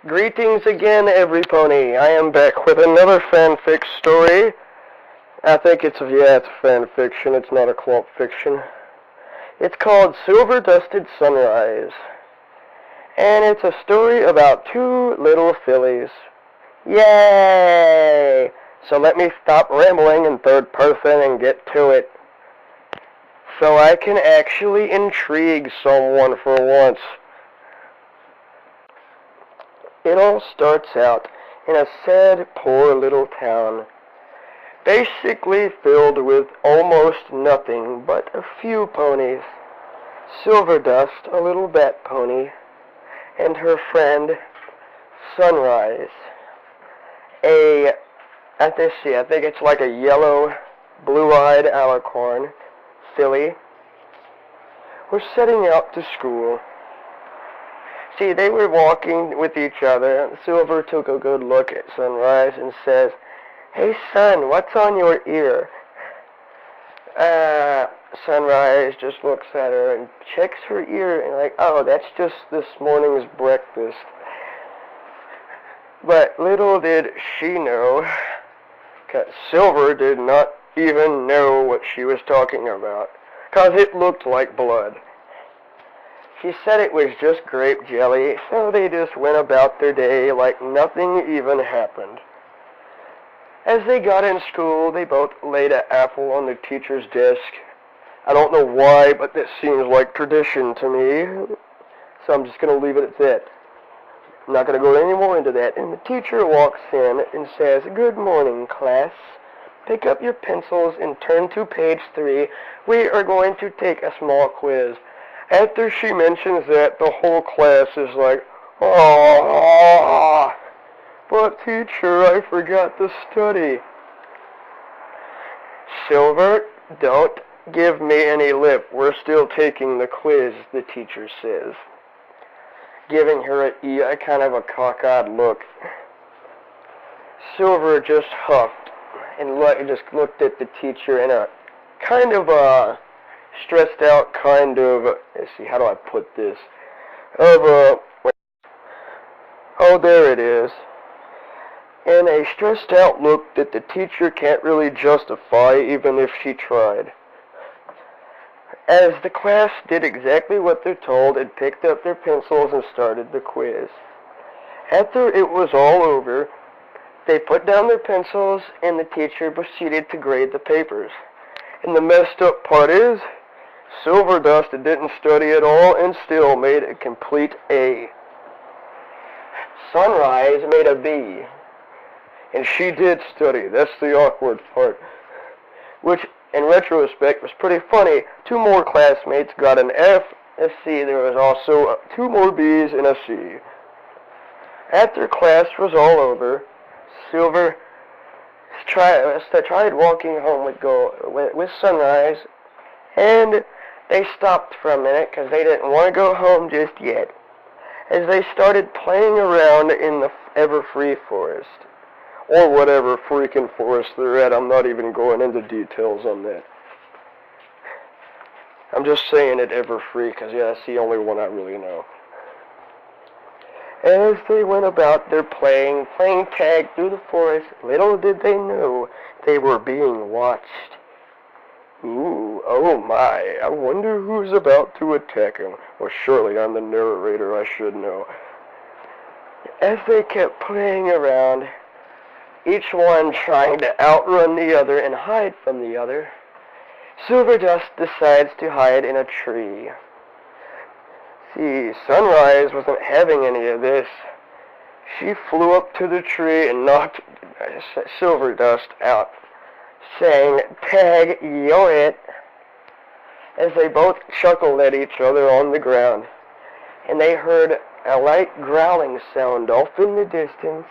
Greetings again, every pony. I am back with another fanfic story. I think it's a fan fiction. It's not a clump fiction. It's called Silver Dusted Sunrise. And it's a story about two little fillies. Yay! So let me stop rambling in third person and get to it. So I can actually intrigue someone for once. It all starts out in a sad, poor little town, basically filled with almost nothing but a few ponies. Silver Dust, a little bat pony, and her friend, Sunrise, I think it's like a yellow, blue-eyed alicorn filly, were setting out to school. See, they were walking with each other. Silver took a good look at Sunrise and says, "Hey, son, what's on your ear?" Sunrise just looks at her and checks her ear and like, "Oh, that's just this morning's breakfast." But little did she know, 'cause Silver did not even know what she was talking about, 'cause it looked like blood. She said it was just grape jelly, so they just went about their day like nothing even happened. As they got in school, they both laid an apple on the teacher's desk. I don't know why, but that seems like tradition to me, so I'm just going to leave it at that. I'm not going to go any more into that. And the teacher walks in and says, "Good morning, class. Pick up your pencils and turn to page 3. We are going to take a small quiz." After she mentions that, the whole class is like, "Oh, but teacher, I forgot to study." "Silver, don't give me any lip. We're still taking the quiz," the teacher says, giving her a kind of a cockeyed look. Silver just huffed and just looked at the teacher in a kind of stressed out kind of, let's see, how do I put this? Oh, there it is. And a stressed out look that the teacher can't really justify even if she tried. As the class did exactly what they're told and picked up their pencils and started the quiz. After it was all over, they put down their pencils and the teacher proceeded to grade the papers. And the messed up part is, Silver Dust didn't study at all and still made a complete A. Sunrise made a B. And she did study. That's the awkward part. Which, in retrospect, was pretty funny. 2 more classmates got an F, a C. There was also 2 more B's and a C. After class was all over, Silver tried walking home with Sunrise, and they stopped for a minute because they didn't want to go home just yet, as they started playing around in the ever-free forest. Or whatever freaking forest they're at. I'm not even going into details on that. I'm just saying it ever-free because, that's the only one I really know. As they went about their playing tag through the forest, little did they know they were being watched. Ooh, oh my, I wonder who's about to attack him. Well, surely I'm the narrator, I should know. As they kept playing around, each one trying to outrun the other and hide from the other, Silver Dust decides to hide in a tree. See, Sunrise wasn't having any of this. She flew up to the tree and knocked Silver Dust out, saying, "Tag, you're it," as they both chuckled at each other on the ground, and they heard a light growling sound off in the distance.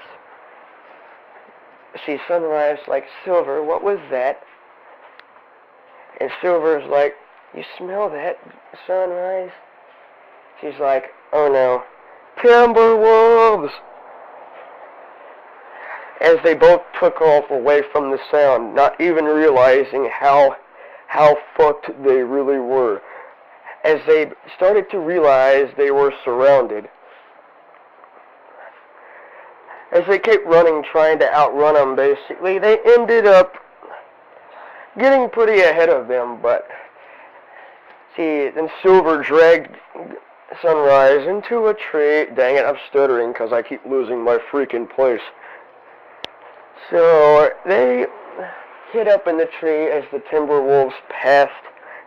See, Sunrise like, "Silver, what was that?" And Silver's like, "You smell that, Sunrise?" She's like, "Oh no, Timberwolves!" As they both took off away from the sound, not even realizing how fucked they really were. As they started to realize they were surrounded, As they kept running, trying to outrun them, basically, they ended up getting pretty ahead of them, but see, then Silver dragged Sunrise into a tree. Dang it, I'm stuttering because I keep losing my freaking place. So they hid up in the tree as the Timberwolves passed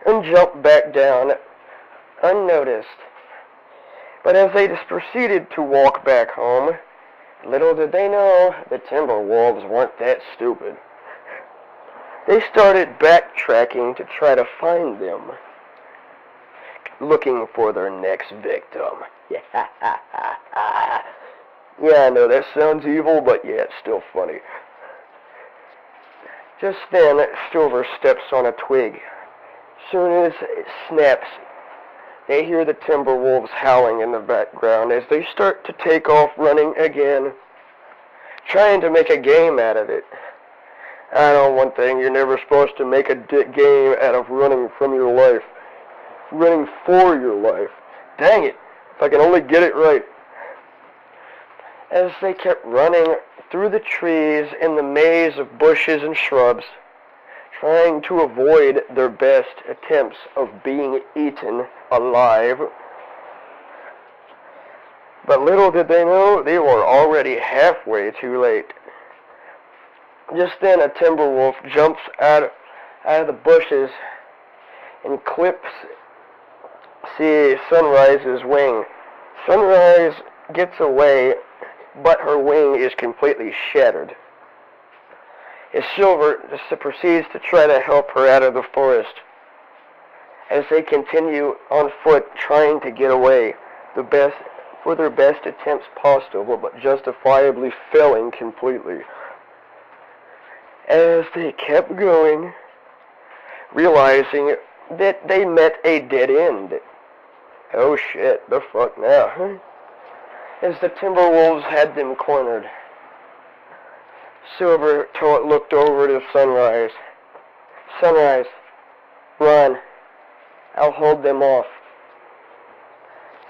and jumped back down unnoticed. But as they just proceeded to walk back home, little did they know the Timberwolves weren't that stupid. They started backtracking to try to find them, looking for their next victim. Yeah, I know that sounds evil, but yeah, it's still funny. Just then, Silver steps on a twig. Soon as it snaps, they hear the Timberwolves howling in the background as they start to take off running again, trying to make a game out of it. I know one thing, you're never supposed to make a game out of running from your life. Running for your life. Dang it, if I can only get it right. As they kept running through the trees in the maze of bushes and shrubs, trying to avoid their best attempts of being eaten alive. But little did they know, they were already halfway too late. Just then a Timberwolf jumps out of the bushes and clips Sunrise's wing. Sunrise gets away, but her wing is completely shattered. As Silver just proceeds to try to help her out of the forest. As they continue on foot trying to get away, for their best attempts possible, but justifiably failing completely. As they kept going, realizing that they met a dead end. Oh shit, the fuck now, huh? As the Timberwolves had them cornered, Silver looked over to Sunrise. Sunrise, run. I'll hold them off.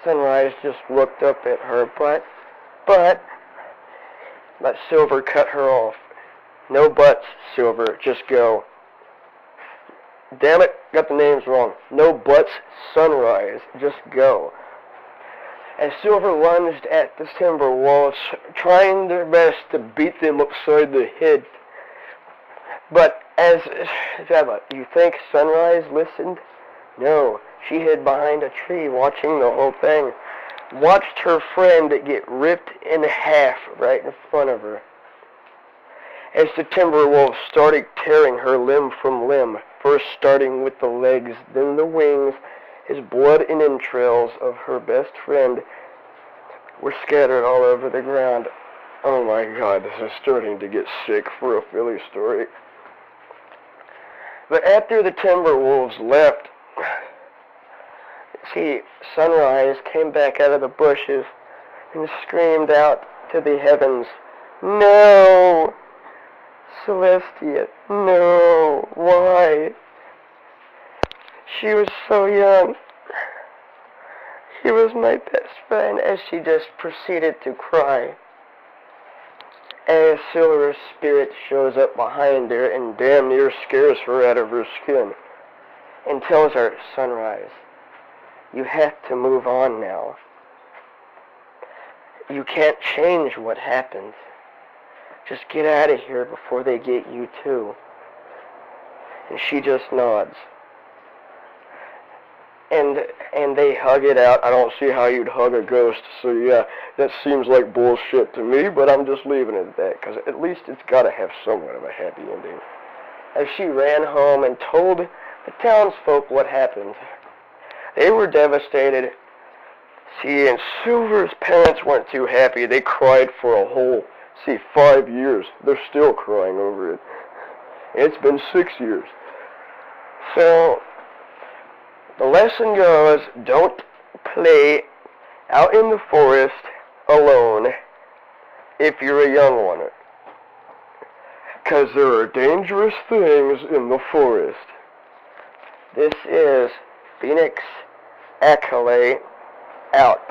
Sunrise just looked up at her, but Silver cut her off. No buts, Silver, just go. Damn it, got the names wrong. No buts, Sunrise, just go. As Silver lunged at the Timberwolves, trying their best to beat them upside the head. But you think Sunrise listened? No, she hid behind a tree watching the whole thing. Watched her friend get ripped in half right in front of her. As the Timberwolves started tearing her limb from limb, first starting with the legs, then the wings, as blood and entrails of her best friend were scattered all over the ground. Oh my God, this is starting to get sick for a Philly story. But after the Timberwolves left, Sunrise came back out of the bushes and screamed out to the heavens, "No! Celestia, no! Why? She was so young. She was my best friend," as she just proceeded to cry. As Silver's spirit shows up behind her and damn near scares her out of her skin and tells her, "Sunrise, you have to move on now. You can't change what happened. Just get out of here before they get you too." And she just nods. And they hug it out. I don't see how you'd hug a ghost, so yeah, that seems like bullshit to me, but I'm just leaving it at that, because at least it's got to have somewhat of a happy ending. As she ran home and told the townsfolk what happened, they were devastated. And Silver's parents weren't too happy. They cried for a whole, 5 years. They're still crying over it. It's been 6 years. So the lesson goes, don't play out in the forest alone if you're a young one. Because there are dangerous things in the forest. This is Phoenix L Akula out.